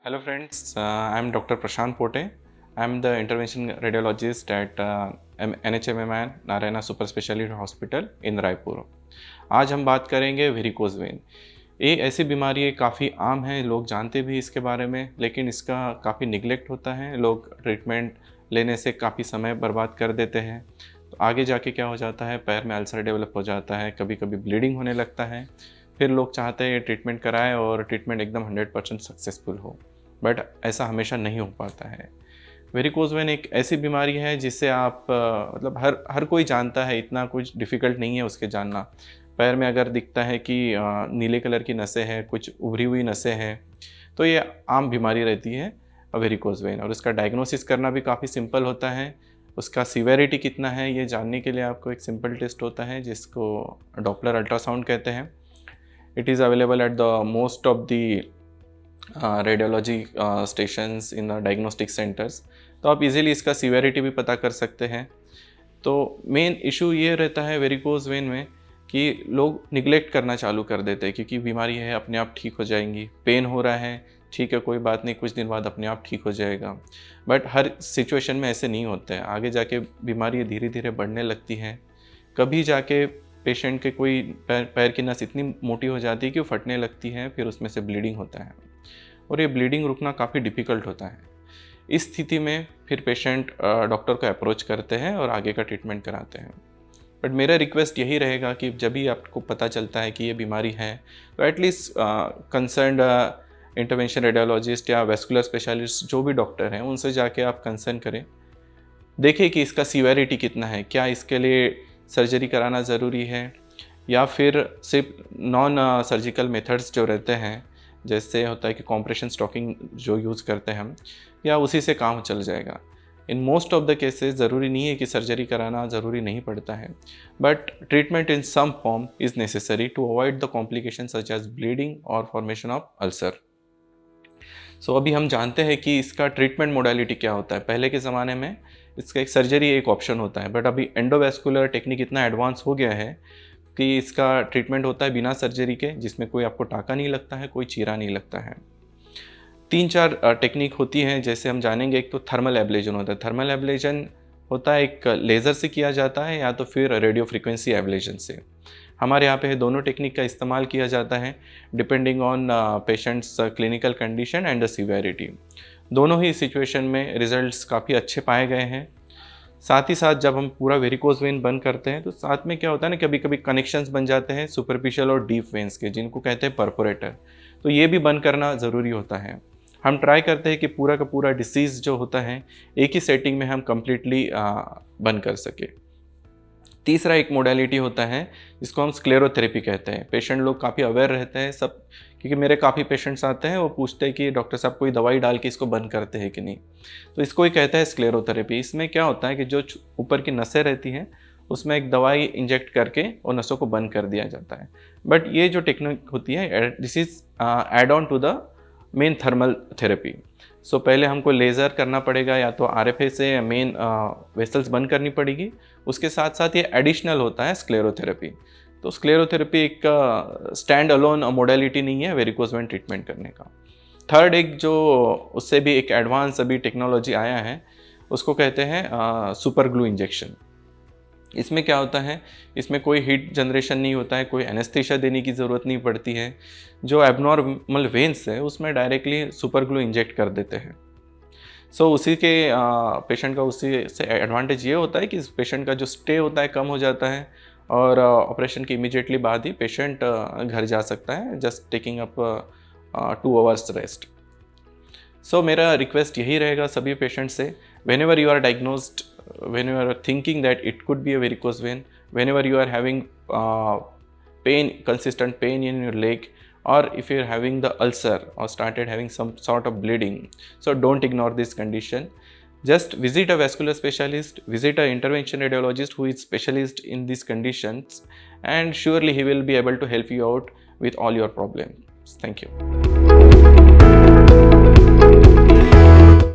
Hello friends, I am Dr. Prashant Pote. I am the intervention radiologist at NHMMN Narayana super speciality hospital in Raipur. आज हम बात करेंगे varicose vein. ये ऐसी बीमारी है, काफ़ी आम है, लोग जानते भी इसके बारे में, लेकिन इसका काफ़ी निगलेक्ट होता है। लोग ट्रीटमेंट लेने से काफ़ी समय बर्बाद कर देते हैं। तो आगे जाके क्या हो जाता है, पैर में अल्सर डेवलप हो जाता है, कभी कभी ब्लीडिंग होने लगता है। फिर लोग चाहते हैं ट्रीटमेंट कराएं और ट्रीटमेंट एकदम 100% सक्सेसफुल हो, बट ऐसा हमेशा नहीं हो पाता है। वेरिकोज वेन एक ऐसी बीमारी है जिससे आप मतलब हर कोई जानता है, इतना कुछ डिफ़िकल्ट नहीं है उसके जानना। पैर में अगर दिखता है कि नीले कलर की नसें हैं, कुछ उभरी हुई नसें हैं, तो ये आम बीमारी रहती है वेरिकोज वेन। और इसका डायग्नोसिस करना भी काफ़ी सिंपल होता है। उसका सीवेरिटी कितना है ये जानने के लिए आपको एक सिंपल टेस्ट होता है जिसको डॉपलर अल्ट्रासाउंड कहते हैं। It is available at the most of the radiology stations in diagnostic centres. तो आप इजीली इसका सीवेरिटी भी पता कर सकते हैं। तो मेन इशू ये रहता है वेरिकोज वेन में कि लोग निगलेक्ट करना चालू कर देते हैं, क्योंकि बीमारी है, अपने आप ठीक हो जाएंगी। पेन हो रहा है, ठीक है, कोई बात नहीं, कुछ दिन बाद अपने आप ठीक हो जाएगा। बट हर सिचुएशन में ऐसे नहीं होते हैं। आगे जाके बीमारी धीरे धीरे बढ़ने लगती है। कभी जाके पेशेंट के कोई पैर की नस इतनी मोटी हो जाती है कि वो फटने लगती है, फिर उसमें से ब्लीडिंग होता है और ये ब्लीडिंग रुकना काफ़ी डिफ़िकल्ट होता है। इस स्थिति में फिर पेशेंट डॉक्टर को अप्रोच करते हैं और आगे का ट्रीटमेंट कराते हैं। बट मेरा रिक्वेस्ट यही रहेगा कि जब भी आपको पता चलता है कि ये बीमारी है, तो एटलीस्ट कंसर्न्ड इंटरवेंशन रेडियोलॉजिस्ट या वेस्कुलर स्पेशलिस्ट जो भी डॉक्टर हैं उनसे जाके आप कंसर्न करें। देखें कि इसका सीवेरिटी कितना है, क्या इसके लिए सर्जरी कराना ज़रूरी है या फिर सिर्फ नॉन सर्जिकल मेथड्स जो रहते हैं, जैसे होता है कि कॉम्प्रेशन स्टॉकिंग जो यूज़ करते हैं हम, या उसी से काम चल जाएगा। In most of the cases ज़रूरी नहीं है कि सर्जरी कराना ज़रूरी नहीं पड़ता है, but treatment in some form is necessary to avoid the complication such as bleeding और फॉर्मेशन ऑफ अल्सर। सो अभी हम जानते हैं कि इसका ट्रीटमेंट मोडालिटी क्या होता है। पहले के ज़माने में इसका एक सर्जरी एक ऑप्शन होता है, बट अभी एंडोवेस्कुलर टेक्निक इतना एडवांस हो गया है कि इसका ट्रीटमेंट होता है बिना सर्जरी के, जिसमें कोई आपको टाँका नहीं लगता है, कोई चीरा नहीं लगता है। 3-4 टेक्निक होती हैं, जैसे हम जानेंगे। एक तो थर्मल एब्लेजन होता है। थर्मल एब्लेजन होता है एक लेज़र से किया जाता है या तो फिर रेडियो फ्रिक्वेंसी एब्लेजन से। हमारे यहाँ पे दोनों टेक्निक का इस्तेमाल किया जाता है depending on patients clinical condition and the severity. दोनों ही सिचुएशन में रिजल्ट्स काफ़ी अच्छे पाए गए हैं। साथ ही साथ जब हम पूरा वेरिकोज वेन बंद करते हैं तो साथ में क्या होता है ना, कभी कभी कनेक्शंस बन जाते हैं सुपरफिशियल और डीप वेन्स के, जिनको कहते हैं परफोरेटर। तो ये भी बंद करना ज़रूरी होता है। हम ट्राई करते हैं कि पूरा का पूरा डिसीज़ जो होता है एक ही सेटिंग में हम कम्प्लीटली बंद कर सके। तीसरा एक मोडालिटी होता है जिसको हम स्क्लेरोथेरेपी कहते हैं। पेशेंट लोग काफ़ी अवेयर रहते हैं सब, क्योंकि मेरे काफ़ी पेशेंट्स आते हैं, वो पूछते हैं कि डॉक्टर साहब कोई दवाई डाल के इसको बंद करते हैं कि नहीं। तो इसको ही कहते हैं स्क्लेरोथेरेपी। इसमें क्या होता है कि जो ऊपर की नसें रहती हैं उसमें एक दवाई इंजेक्ट करके और नसों को बंद कर दिया जाता है। बट ये जो टेक्निक होती है, this is add on to the main thermal therapy. So पहले हमको लेज़र करना पड़ेगा, या तो RFA से मेन वेसल्स बंद करनी पड़ेगी। उसके साथ साथ ये एडिशनल होता है स्क्लेरोथेरेपी। तो स्क्लेरोथेरेपी एक स्टैंड अलोन मोडालिटी नहीं है वेरिकोज वेन ट्रीटमेंट करने का। थर्ड एक जो उससे भी एक एडवांस अभी टेक्नोलॉजी आया है, उसको कहते हैं सुपर ग्लू इंजेक्शन। इसमें क्या होता है, इसमें कोई हीट जनरेशन नहीं होता है, कोई एनेस्थीसिया देने की ज़रूरत नहीं पड़ती है। जो एबनॉर्मल वेन्स है उसमें डायरेक्टली सुपर ग्लू इंजेक्ट कर देते हैं। सो उसी के पेशेंट का उसी से एडवांटेज ये होता है कि पेशेंट का जो स्टे होता है कम हो जाता है और ऑपरेशन के इमीडिएटली बाद ही पेशेंट घर जा सकता है, just taking up 2 hours rest. So मेरा रिक्वेस्ट यही रहेगा सभी पेशेंट से, whenever you are diagnosed, when you are thinking that it could be a varicose vein, whenever you are having pain, consistent pain in your leg, or if you're having the ulcer or started having some sort of bleeding, so don't ignore this condition. Just visit a vascular specialist, visit an intervention radiologist who is specialist in these conditions, and surely he will be able to help you out with all your problems. Thank you.